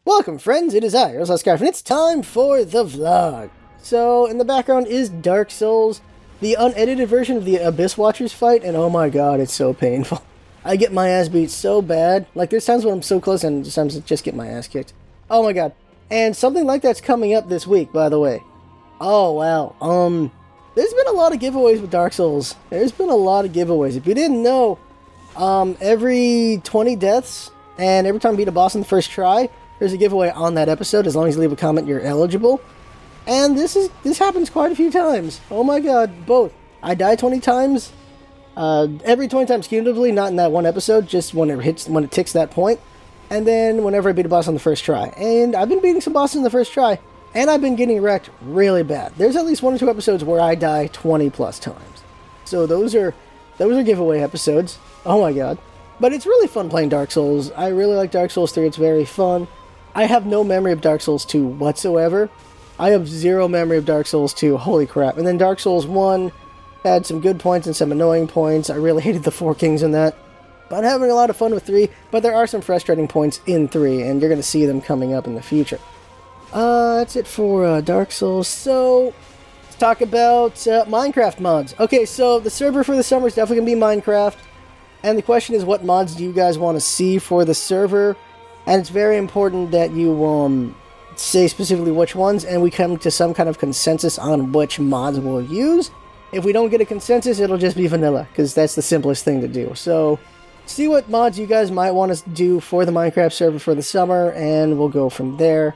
Welcome, friends. It is I, Scarf, and it's time for the vlog. So, in the background is Dark Souls, the unedited version of the Abyss Watchers fight, and oh my god, it's so painful. I get my ass beat so bad. Like, there's times when I'm so close, and sometimes I just get my ass kicked. Oh my god. And something like that's coming up this week, by the way. Oh, wow. There's been a lot of giveaways with Dark Souls. There's been a lot of giveaways. If you didn't know, every 20 deaths, and every time you beat a boss in the first try, there's a giveaway on that episode. As long as you leave a comment, you're eligible. And this happens quite a few times. Oh my god, both. I die 20 times. Every 20 times cumulatively, not in that one episode, just when it ticks that point. And then whenever I beat a boss on the first try. And I've been beating some bosses in the first try, and I've been getting wrecked really bad. There's at least 1 or 2 episodes where I die 20 plus times. So those are giveaway episodes. Oh my god. But it's really fun playing Dark Souls. I really like Dark Souls 3. It's very fun. I have no memory of Dark Souls 2 whatsoever. I have zero memory of Dark Souls 2. Holy crap. And then Dark Souls 1 had some good points and some annoying points. I really hated the Four Kings in that. But I'm having a lot of fun with 3. But there are some frustrating points in 3, and you're going to see them coming up in the future. That's it for Dark Souls. So, let's talk about Minecraft mods. Okay, so the server for the summer is definitely going to be Minecraft. And the question is, what mods do you guys want to see for the server? And it's very important that you say specifically which ones, and we come to some kind of consensus on which mods we'll use. If we don't get a consensus, it'll just be vanilla, because that's the simplest thing to do. So, see what mods you guys might want to do for the Minecraft server for the summer, and we'll go from there.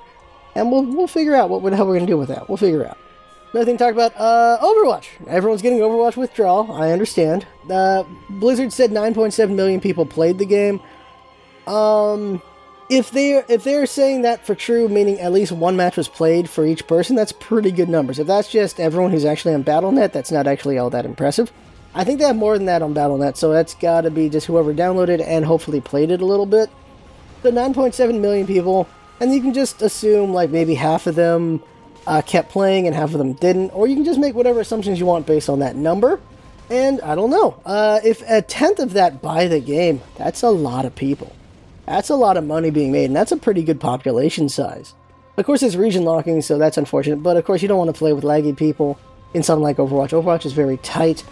And we'll figure out what the hell we're going to do with that. We'll figure it out. Another thing to talk about, Overwatch. Everyone's getting Overwatch withdrawal, I understand. Blizzard said 9.7 million people played the game. If they're saying that for true, meaning at least one match was played for each person, that's pretty good numbers. If that's just everyone who's actually on Battle.net, that's not actually all that impressive. I think they have more than that on Battle.net, so that's gotta be just whoever downloaded and hopefully played it a little bit. So 9.7 million people, and you can just assume like maybe half of them kept playing and half of them didn't, or you can just make whatever assumptions you want based on that number. And I don't know, if a tenth of that buy the game, that's a lot of people. That's a lot of money being made, and that's a pretty good population size. Of course, there's region locking, so that's unfortunate, but of course you don't want to play with laggy people in something like Overwatch. Overwatch is very tight.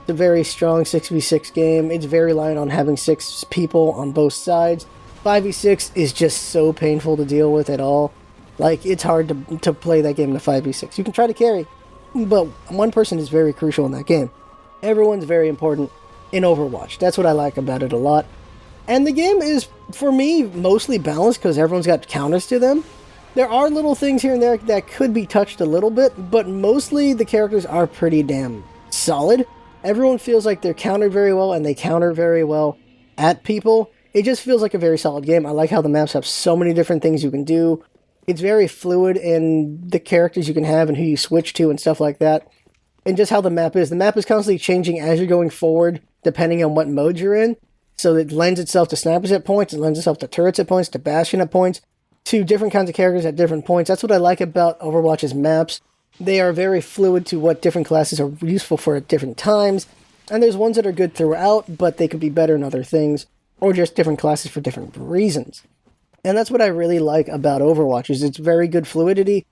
It's a very strong 6v6 game. It's very reliant on having 6 people on both sides. 5v6 is just so painful to deal with at all. Like, it's hard to play that game in a 5v6. You can try to carry, but one person is very crucial in that game. Everyone's very important in Overwatch. That's what I like about it a lot. And the game is, for me, mostly balanced because everyone's got counters to them. There are little things here and there that could be touched a little bit, but mostly the characters are pretty damn solid. Everyone feels like they're countered very well, and they counter very well at people. It just feels like a very solid game. I like how the maps have so many different things you can do. It's very fluid in the characters you can have and who you switch to and stuff like that. And just how the map is. The map is constantly changing as you're going forward, depending on what mode you're in. So it lends itself to snipers at points, it lends itself to turrets at points, to bastion at points, to different kinds of characters at different points. That's what I like about Overwatch's maps. They are very fluid to what different classes are useful for at different times. And there's ones that are good throughout, but they could be better in other things, or just different classes for different reasons. And that's what I really like about Overwatch, is it's very good fluidity,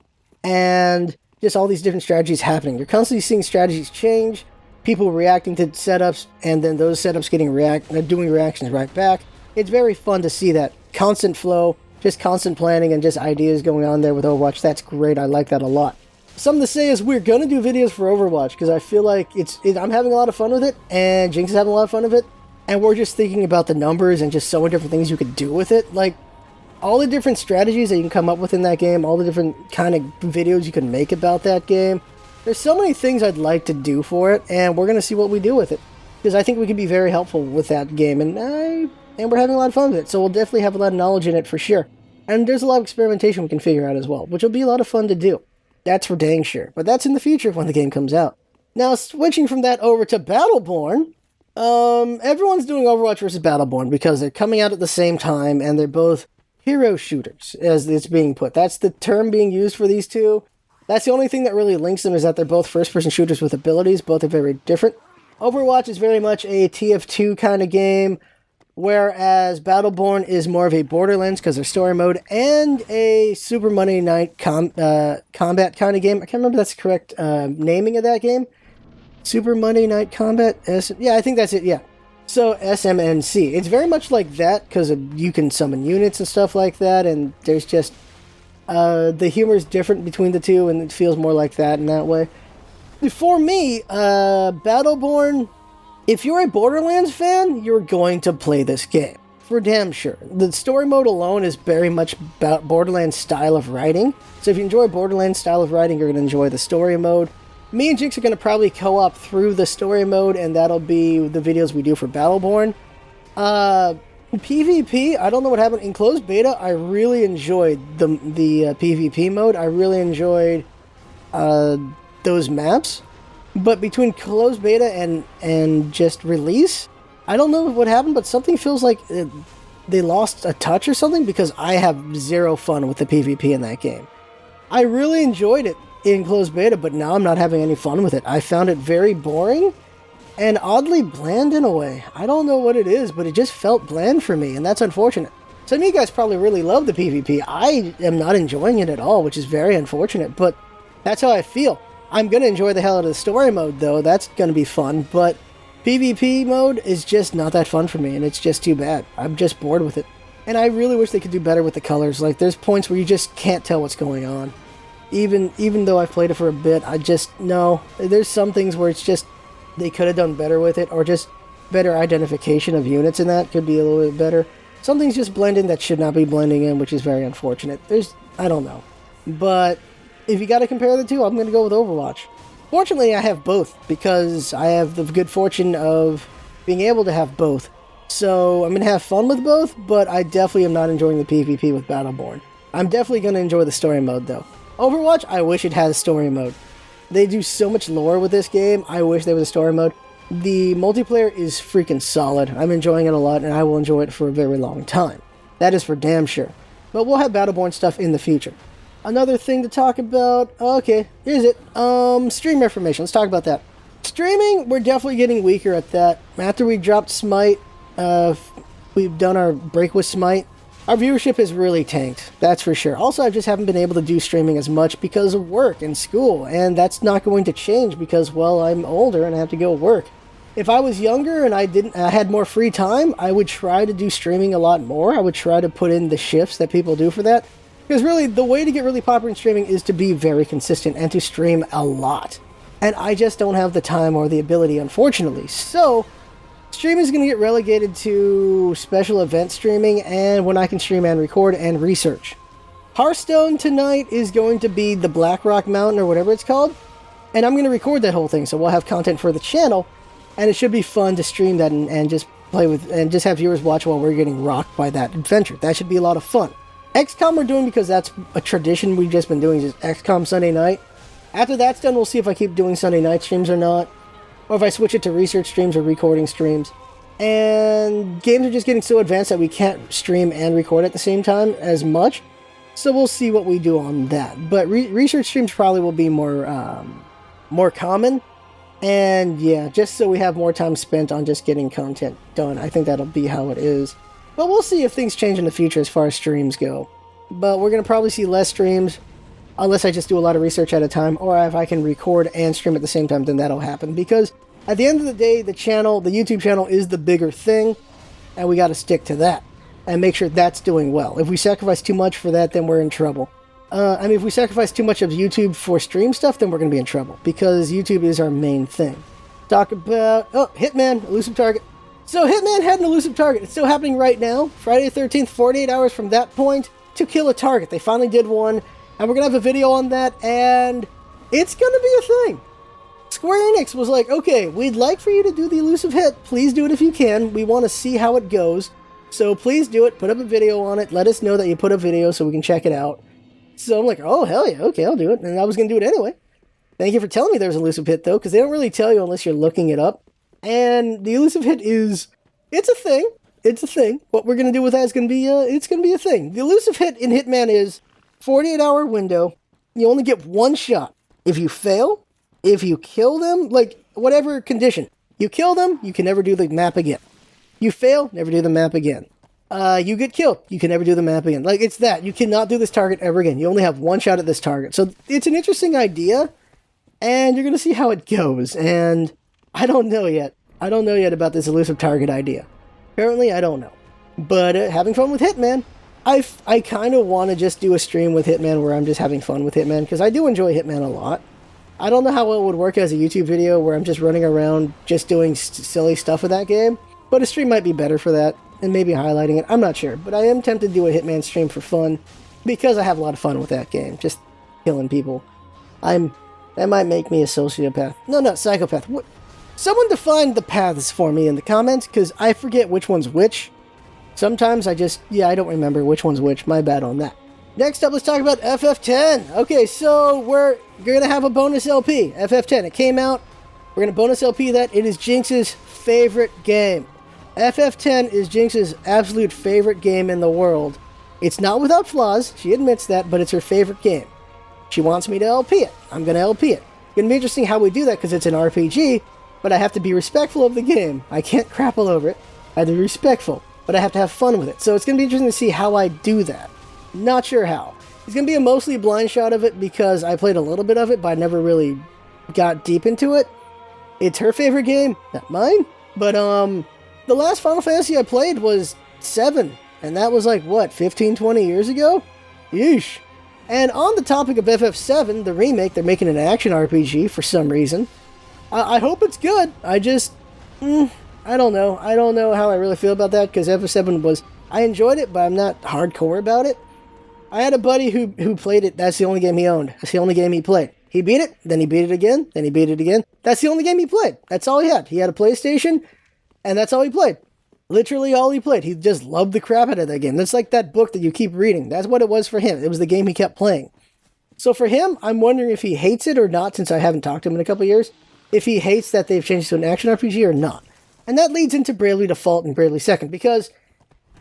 and just all these different strategies happening. You're constantly seeing strategies change, people reacting to setups, and then those setups doing reactions right back. It's very fun to see that constant flow, just constant planning, and just ideas going on there with Overwatch. That's great. I like that a lot. Something to say is we're going to do videos for Overwatch, because I feel like I'm having a lot of fun with it, and Jinx is having a lot of fun with it, and we're just thinking about the numbers and just so many different things you could do with it. Like, all the different strategies that you can come up with in that game, all the different kind of videos you can make about that game. There's so many things I'd like to do for it, and we're going to see what we do with it. Because I think we can be very helpful with that game, and we're having a lot of fun with it, so we'll definitely have a lot of knowledge in it for sure. And there's a lot of experimentation we can figure out as well, which will be a lot of fun to do. That's for dang sure. But that's in the future when the game comes out. Now, switching from that over to Battleborn, everyone's doing Overwatch versus Battleborn because they're coming out at the same time, and they're both hero shooters, as it's being put. That's the term being used for these two. That's the only thing that really links them, is that they're both first-person shooters with abilities. Both are very different. Overwatch is very much a TF2 kind of game. Whereas Battleborn is more of a Borderlands because there's story mode and a Super Monday Night combat kind of game. I can't remember if that's the correct naming of that game. Super Monday Night Combat? Yeah, I think that's it, yeah. So, SMNC. It's very much like that because you can summon units and stuff like that, and there's just... the humor is different between the two, and it feels more like that in that way. For me, Battleborn... If you're a Borderlands fan, you're going to play this game. For damn sure. The story mode alone is very much about Borderlands style of writing. So if you enjoy Borderlands style of writing, you're going to enjoy the story mode. Me and Jinx are going to probably co-op through the story mode, and that'll be the videos we do for Battleborn. PvP, I don't know what happened. In closed beta, I really enjoyed the PvP mode. I really enjoyed those maps. But between closed beta and just release, I don't know what happened, but something feels like they lost a touch or something because I have zero fun with the PvP in that game. I really enjoyed it in closed beta, but now I'm not having any fun with it. I found it very boring and oddly bland in a way. I don't know what it is, but it just felt bland for me, and that's unfortunate. Some of you guys probably really love the PvP. I am not enjoying it at all, which is very unfortunate, but that's how I feel. I'm going to enjoy the hell out of the story mode, though. That's going to be fun, but PvP mode is just not that fun for me, and it's just too bad. I'm just bored with it. And I really wish they could do better with the colors. Like, there's points where you just can't tell what's going on. Even though I've played it for a bit, no. There's some things where it's just, they could have done better with it, or just better identification of units in that could be a little bit better. Some things just blend in that should not be blending in, which is very unfortunate. I don't know. But if you got to compare the two, I'm going to go with Overwatch. Fortunately, I have both, because I have the good fortune of being able to have both. So I'm going to have fun with both, but I definitely am not enjoying the PvP with Battleborn. I'm definitely going to enjoy the story mode, though. Overwatch, I wish it had a story mode. They do so much lore with this game, I wish there was a story mode. The multiplayer is freaking solid. I'm enjoying it a lot, and I will enjoy it for a very long time. That is for damn sure. But we'll have Battleborn stuff in the future. Another thing to talk about, okay, here's it, stream information, let's talk about that. Streaming, we're definitely getting weaker at that. After we dropped Smite, we've done our break with Smite, our viewership has really tanked, that's for sure. Also, I just haven't been able to do streaming as much because of work and school, and that's not going to change because, well, I'm older and I have to go work. If I was younger and I had more free time, I would try to do streaming a lot more. I would try to put in the shifts that people do for that. Because really, the way to get really popular in streaming is to be very consistent and to stream a lot. And I just don't have the time or the ability, unfortunately. So, streaming is going to get relegated to special event streaming and when I can stream and record and research. Hearthstone tonight is going to be the Blackrock Mountain or whatever it's called. And I'm going to record that whole thing, so we'll have content for the channel. And it should be fun to stream that and just play with, and just have viewers watch while we're getting rocked by that adventure. That should be a lot of fun. XCOM we're doing because that's a tradition we've just been doing, just XCOM Sunday night. After that's done, we'll see if I keep doing Sunday night streams or not. Or if I switch it to research streams or recording streams. And games are just getting so advanced that we can't stream and record at the same time as much. So we'll see what we do on that. But research streams probably will be more common. And yeah, just so we have more time spent on just getting content done. I think that'll be how it is. But we'll see if things change in the future as far as streams go. But we're going to probably see less streams, unless I just do a lot of research at a time, or if I can record and stream at the same time, then that'll happen. Because at the end of the day, the YouTube channel is the bigger thing, and we got to stick to that, and make sure that's doing well. If we sacrifice too much for that, then we're in trouble. If we sacrifice too much of YouTube for stream stuff, then we're going to be in trouble, because YouTube is our main thing. Talk about, Hitman, Elusive Target. So Hitman had an elusive target. It's still happening right now. Friday the 13th, 48 hours from that point to kill a target. They finally did one, and we're going to have a video on that, and it's going to be a thing. Square Enix was like, okay, we'd like for you to do the elusive hit. Please do it if you can. We want to see how it goes. So please do it. Put up a video on it. Let us know that you put up video so we can check it out. So I'm like, oh, hell yeah. Okay, I'll do it. And I was going to do it anyway. Thank you for telling me there's an elusive hit, though, because they don't really tell you unless you're looking it up. And the elusive hit it's a thing. It's a thing. What we're going to do with that is going to be, it's going to be a thing. The elusive hit in Hitman is 48-hour window. You only get one shot. If you fail, if you kill them, like, whatever condition, you kill them, you can never do the map again. You fail, never do the map again. You get killed, you can never do the map again. Like, it's that. You cannot do this target ever again. You only have one shot at this target. So it's an interesting idea, and you're going to see how it goes. And I don't know yet. I don't know yet about this elusive target idea. Apparently, I don't know. But having fun with Hitman. I kind of want to just do a stream with Hitman where I'm just having fun with Hitman, because I do enjoy Hitman a lot. I don't know how it would work as a YouTube video where I'm just running around just doing silly stuff with that game, but a stream might be better for that, and maybe highlighting it. I'm not sure, but I am tempted to do a Hitman stream for fun, because I have a lot of fun with that game, just killing people. That might make me a sociopath. No, psychopath. What? Someone define the paths for me in the comments, because I forget which one's which. Sometimes I don't remember which one's which. My bad on that. Next up, let's talk about FF10. Okay, so we're going to have a bonus LP, FF10. It came out. We're going to bonus LP that. It is Jinx's favorite game. FF10 is Jinx's absolute favorite game in the world. It's not without flaws. She admits that, but it's her favorite game. She wants me to LP it. I'm going to LP it. It's going to be interesting how we do that because it's an RPG, but I have to be respectful of the game. I can't crap all over it. I have to be respectful, but I have to have fun with it. So it's going to be interesting to see how I do that. Not sure how. It's going to be a mostly blind shot of it because I played a little bit of it, but I never really got deep into it. It's her favorite game, not mine. But the last Final Fantasy I played was 7, and that was like, what, 15, 20 years ago? Yeesh. And on the topic of FF7, the remake, they're making an action RPG for some reason. I hope it's good. I don't know. I don't know how I really feel about that, because FF7 was... I enjoyed it, but I'm not hardcore about it. I had a buddy who played it. That's the only game he owned. That's the only game he played. He beat it, then he beat it again, then he beat it again. That's the only game he played. That's all he had. He had a PlayStation, and that's all he played. Literally all he played. He just loved the crap out of that game. That's like that book that you keep reading. That's what it was for him. It was the game he kept playing. So for him, I'm wondering if he hates it or not, since I haven't talked to him in a couple of years. If he hates that they've changed to an action RPG or not. And that leads into Bravely Default and Bravely Second, because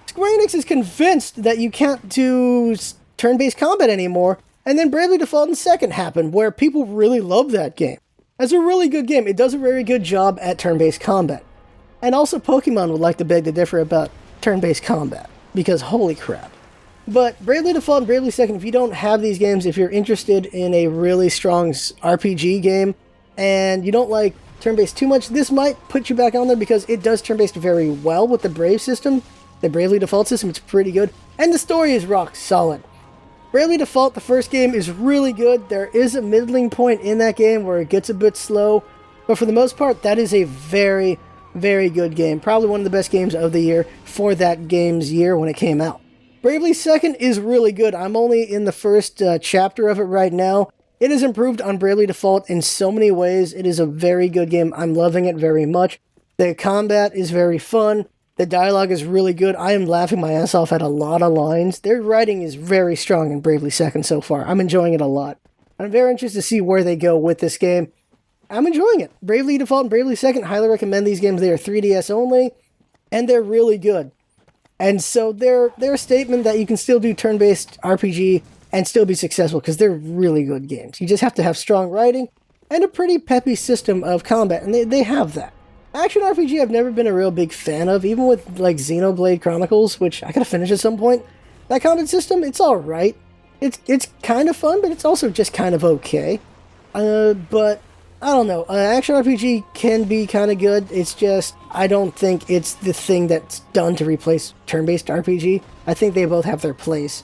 Square Enix is convinced that you can't do turn-based combat anymore, and then Bravely Default and Second happened, where people really love that game. It's a really good game. It does a very good job at turn-based combat. And also Pokemon would like to beg to differ about turn-based combat, because holy crap. But Bravely Default and Bravely Second, if you don't have these games, if you're interested in a really strong RPG game, and you don't like turn-based too much, this might put you back on there, because it does turn-based very well with the Brave system. The Bravely Default system, it's pretty good. And the story is rock solid. Bravely Default, the first game, is really good. There is a middling point in that game where it gets a bit slow. But for the most part, that is a very, very good game. Probably one of the best games of the year for that game's year when it came out. Bravely Second is really good. I'm only in the first chapter of it right now. It has improved on Bravely Default in so many ways. It is a very good game. I'm loving it very much. The combat is very fun. The dialogue is really good. I am laughing my ass off at a lot of lines. Their writing is very strong in Bravely Second so far. I'm enjoying it a lot. I'm very interested to see where they go with this game. I'm enjoying it. Bravely Default and Bravely Second, highly recommend these games. They are 3DS only, and they're really good. And so they're a statement that you can still do turn-based RPG and still be successful, because they're really good games. You just have to have strong writing and a pretty peppy system of combat, and they have that. Action RPG I've never been a real big fan of, even with like Xenoblade Chronicles, which I gotta finish at some point. That combat system, it's alright. It's kind of fun, but it's also just kind of okay. But I don't know. Action RPG can be kind of good. It's just, I don't think it's the thing that's done to replace turn-based RPG. I think they both have their place.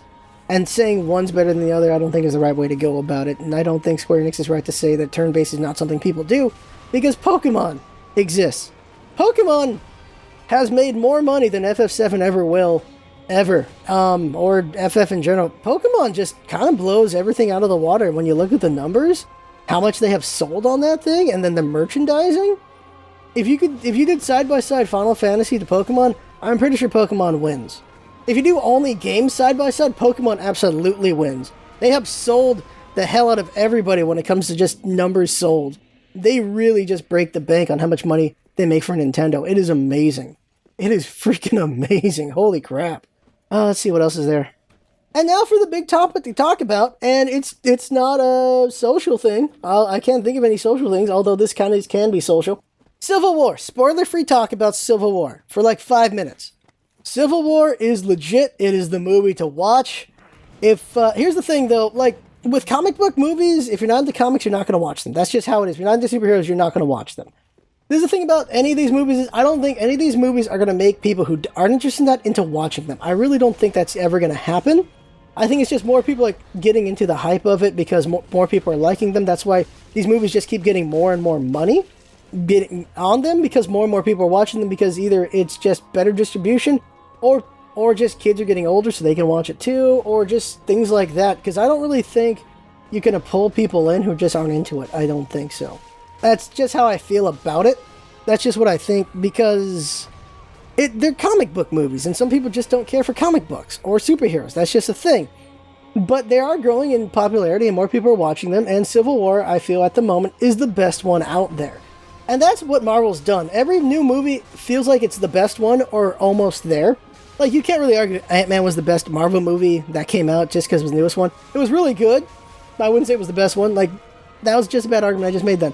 And saying one's better than the other, I don't think is the right way to go about it. And I don't think Square Enix is right to say that turn-based is not something people do, because Pokemon exists. Pokemon has made more money than FF7 ever will, ever, or FF in general. Pokemon just kind of blows everything out of the water when you look at the numbers, how much they have sold on that thing, and then the merchandising. If you did side-by-side Final Fantasy to Pokemon, I'm pretty sure Pokemon wins. If you do only games side-by-side, Pokemon absolutely wins. They have sold the hell out of everybody when it comes to just numbers sold. They really just break the bank on how much money they make for Nintendo. It is amazing. It is freaking amazing. Holy crap. Let's see what else is there. And now for the big topic to talk about, and it's not a social thing. I can't think of any social things, although this kind of can be social. Civil War. Spoiler-free talk about Civil War for like 5 minutes. Civil War is legit. It is the movie to watch. Here's the thing, though. Like, with comic book movies, if you're not into comics, you're not going to watch them. That's just how it is. If you're not into superheroes, you're not going to watch them. This is the thing about any of these movies is I don't think any of these movies are going to make people who aren't interested in that into watching them. I really don't think that's ever going to happen. I think it's just more people like getting into the hype of it because more people are liking them. That's why these movies just keep getting more and more money on them because more and more people are watching them because either it's just better distribution or just kids are getting older so they can watch it too, or just things like that. Because I don't really think you can pull people in who just aren't into it. I don't think so. That's just how I feel about it. That's just what I think because they're comic book movies, and some people just don't care for comic books or superheroes. That's just a thing. But they are growing in popularity, and more people are watching them, and Civil War, I feel, at the moment, is the best one out there. And that's what Marvel's done. Every new movie feels like it's the best one, or almost there. Like, you can't really argue Ant-Man was the best Marvel movie that came out just because it was the newest one. It was really good. I wouldn't say it was the best one. Like, that was just a bad argument I just made then.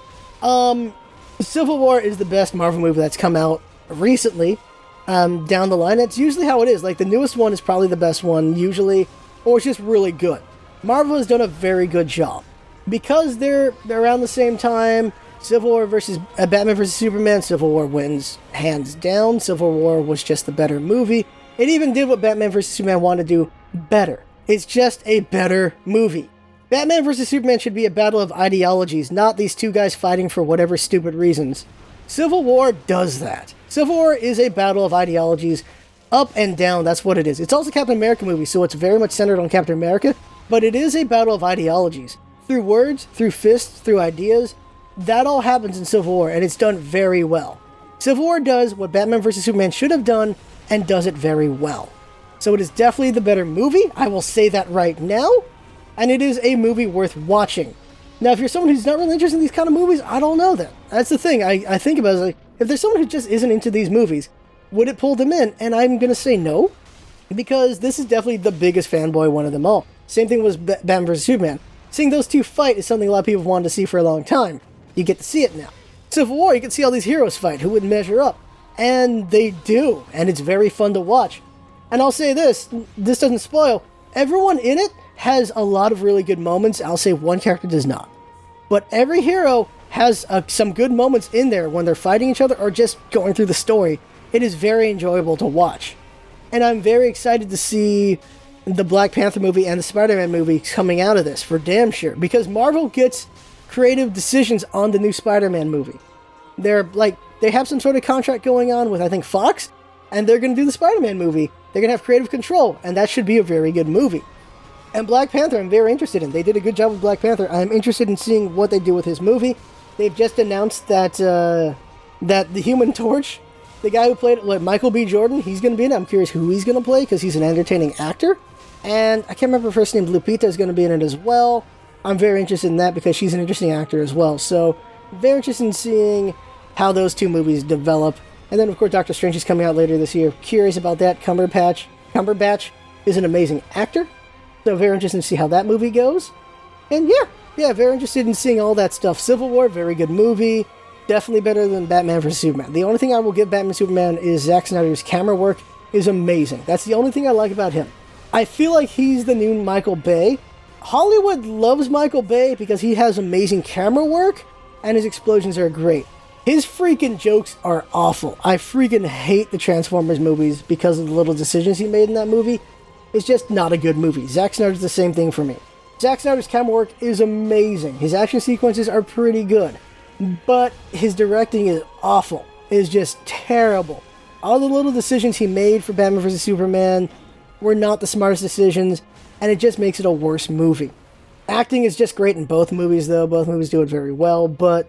Civil War is the best Marvel movie that's come out recently. Down the line, that's usually how it is. Like, the newest one is probably the best one, usually, or it's just really good. Marvel has done a very good job. Because they're around the same time, Civil War versus Batman versus Superman, Civil War wins hands down. Civil War was just the better movie. It even did what Batman vs. Superman wanted to do better. It's just a better movie. Batman vs. Superman should be a battle of ideologies, not these two guys fighting for whatever stupid reasons. Civil War does that. Civil War is a battle of ideologies, up and down, that's what it is. It's also a Captain America movie, so it's very much centered on Captain America, but it is a battle of ideologies. Through words, through fists, through ideas, that all happens in Civil War, and it's done very well. Civil War does what Batman vs. Superman should have done, and does it very well. So it is definitely the better movie, I will say that right now, and it is a movie worth watching. Now, if you're someone who's not really interested in these kind of movies, I don't know that. That's the thing, I think about it, like, if there's someone who just isn't into these movies, would it pull them in? And I'm going to say no, because this is definitely the biggest fanboy one of them all. Same thing was Batman vs. Superman. Seeing those two fight is something a lot of people have wanted to see for a long time. You get to see it now. Civil War, you can see all these heroes fight who would measure up. And they do, and it's very fun to watch. And I'll say this doesn't spoil, everyone in it has a lot of really good moments. I'll say one character does not. But every hero has some good moments in there when they're fighting each other or just going through the story. It is very enjoyable to watch. And I'm very excited to see the Black Panther movie and the Spider-Man movie coming out of this, for damn sure. Because Marvel gets creative decisions on the new Spider-Man movie. They have some sort of contract going on with, I think, Fox, and they're going to do the Spider-Man movie. They're going to have creative control, and that should be a very good movie. And Black Panther, I'm very interested in. They did a good job with Black Panther. I'm interested in seeing what they do with his movie. They've just announced that the Human Torch, the guy who played it, like Michael B. Jordan, he's going to be in it. I'm curious who he's going to play, because he's an entertaining actor. And I can't remember her first name. Lupita is going to be in it as well. I'm very interested in that, because she's an interesting actor as well. So, very interested in seeing how those two movies develop. And then, of course, Doctor Strange is coming out later this year. Curious about that. Cumberbatch is an amazing actor. So very interested to see how that movie goes. And yeah, very interested in seeing all that stuff. Civil War, very good movie. Definitely better than Batman vs. Superman. The only thing I will give Batman vs. Superman is Zack Snyder's camera work is amazing. That's the only thing I like about him. I feel like he's the new Michael Bay. Hollywood loves Michael Bay because he has amazing camera work and his explosions are great. His freaking jokes are awful. I freaking hate the Transformers movies because of the little decisions he made in that movie. It's just not a good movie. Zack Snyder's the same thing for me. Zack Snyder's camera work is amazing. His action sequences are pretty good. But his directing is awful. It's just terrible. All the little decisions he made for Batman vs. Superman were not the smartest decisions, and it just makes it a worse movie. Acting is just great in both movies, though. Both movies do it very well, but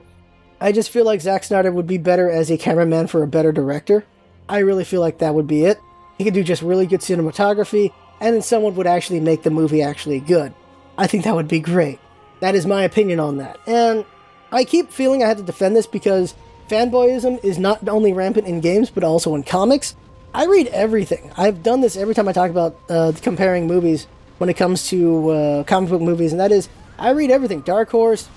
I just feel like Zack Snyder would be better as a cameraman for a better director. I really feel like that would be it. He could do just really good cinematography, and then someone would actually make the movie actually good. I think that would be great. That is my opinion on that. And I keep feeling I have to defend this because fanboyism is not only rampant in games, but also in comics. I read everything. I've done this every time I talk about comparing movies when it comes to comic book movies, and that is, I read everything. Dark Horse,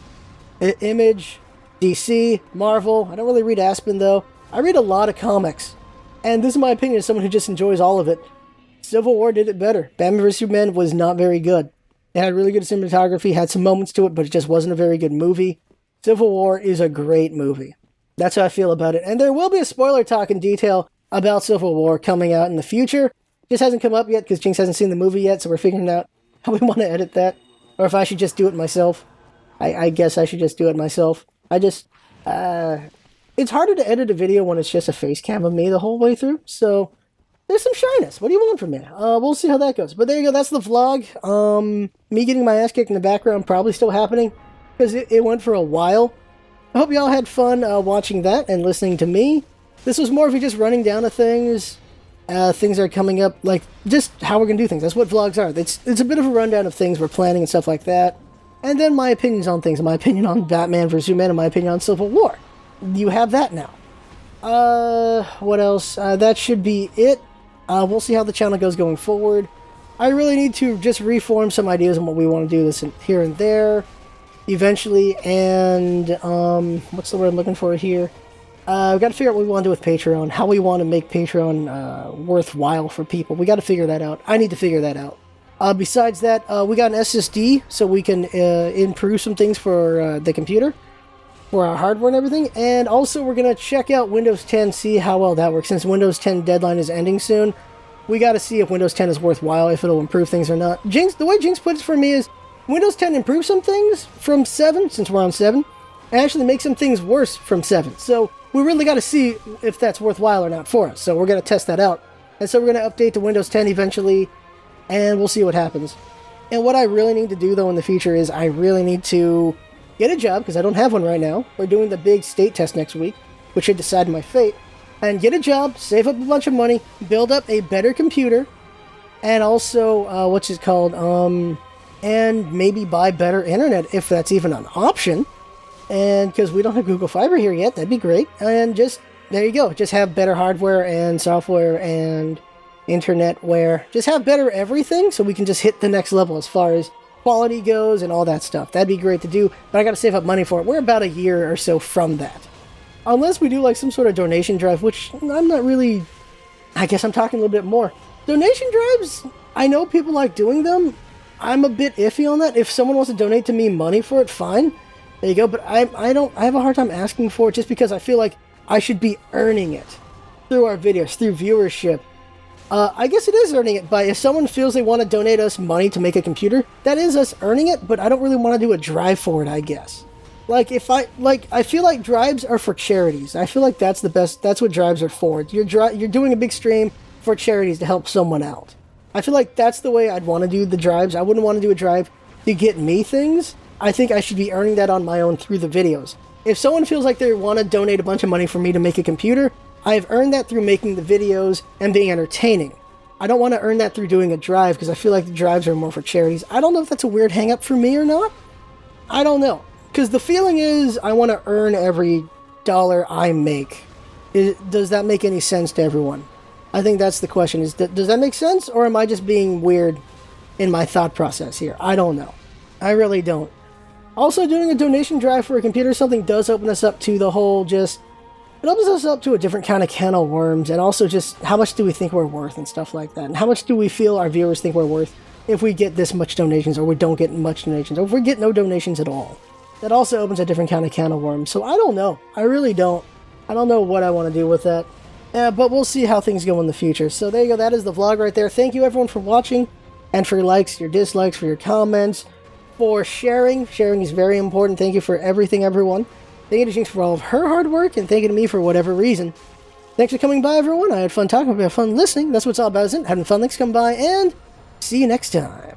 Image, DC, Marvel. I don't really read Aspen, though. I read a lot of comics. And this is my opinion as someone who just enjoys all of it. Civil War did it better. Batman vs. Superman was not very good. It had really good cinematography, had some moments to it, but it just wasn't a very good movie. Civil War is a great movie. That's how I feel about it. And there will be a spoiler talk in detail about Civil War coming out in the future. Just hasn't come up yet because Jinx hasn't seen the movie yet, so we're figuring out how we want to edit that. Or if I should just do it myself. I guess I should just do it myself. It's harder to edit a video when it's just a face cam of me the whole way through, so there's some shyness. What do you want from me? We'll see how that goes. But there you go, that's the vlog. Me getting my ass kicked in the background probably still happening, because it went for a while. I hope y'all had fun watching that and listening to me. This was more of just running down of things. Things are coming up, like, just how we're going to do things. That's what vlogs are. It's a bit of a rundown of things we're planning and stuff like that. And then my opinions on things. My opinion on Batman vs. Superman and my opinion on Civil War. You have that now. What else? That should be it. We'll see how the channel goes going forward. I really need to just reform some ideas on what we want to do this here and there. Eventually, and, what's the word I'm looking for here? We've got to figure out what we want to do with Patreon. How we want to make Patreon worthwhile for people. We got to figure that out. I need to figure that out. Besides that, we got an SSD, so we can improve some things for the computer, for our hardware and everything. And also, we're going to check out Windows 10, see how well that works. Since Windows 10 deadline is ending soon, we got to see if Windows 10 is worthwhile, if it'll improve things or not. The way Jinx puts it for me is, Windows 10 improves some things from 7, since we're on 7, and actually makes some things worse from 7. So, we really got to see if that's worthwhile or not for us. So, we're going to test that out. And so, we're going to update to Windows 10 eventually, and we'll see what happens. And what I really need to do, though, in the future is I really need to get a job, because I don't have one right now. We're doing the big state test next week, which should decide my fate. And get a job, save up a bunch of money, build up a better computer, and also, what's it called, and maybe buy better internet, if that's even an option. And, because we don't have Google Fiber here yet, that'd be great. And just, there you go, just have better hardware and software and internetware. Just have better everything, so we can just hit the next level as far as quality goes and all that stuff. That'd be great to do, but I gotta save up money for it. We're about a year or so from that. Unless we do like some sort of donation drive, which I'm not really... I guess I'm talking a little bit more. Donation drives, I know people like doing them. I'm a bit iffy on that. If someone wants to donate to me money for it, fine. There you go, but I have a hard time asking for it just because I feel like I should be earning it through our videos, through viewership. I guess it is earning it, but if someone feels they want to donate us money to make a computer, that is us earning it, but I don't really want to do a drive for it, I guess. Like, I feel like drives are for charities. I feel like that's the best, that's what drives are for. You're doing a big stream for charities to help someone out. I feel like that's the way I'd want to do the drives. I wouldn't want to do a drive to get me things. I think I should be earning that on my own through the videos. If someone feels like they want to donate a bunch of money for me to make a computer, I've earned that through making the videos and being entertaining. I don't want to earn that through doing a drive, because I feel like the drives are more for charities. I don't know if that's a weird hang-up for me or not. I don't know. Because the feeling is I want to earn every dollar I make. Does that make any sense to everyone? I think that's the question. Does that make sense? Or am I just being weird in my thought process here? I don't know. I really don't. Also, doing a donation drive for a computer or something does open us up to the whole just... It opens us up to a different kind of can of worms, and also just how much do we think we're worth and stuff like that. And how much do we feel our viewers think we're worth if we get this much donations, or we don't get much donations, or if we get no donations at all. That also opens a different kind of can of worms. So I don't know. I really don't. I don't know what I want to do with that. But we'll see how things go in the future. So there you go. That is the vlog right there. Thank you everyone for watching, and for your likes, your dislikes, for your comments, for sharing. Sharing is very important. Thank you for everything, everyone. Thank you to Jinx for all of her hard work, and thank you to me for whatever reason. Thanks for coming by, everyone. I had fun talking, I had fun listening. That's what it's all about, isn't it? Having fun. Thanks for coming by, and see you next time.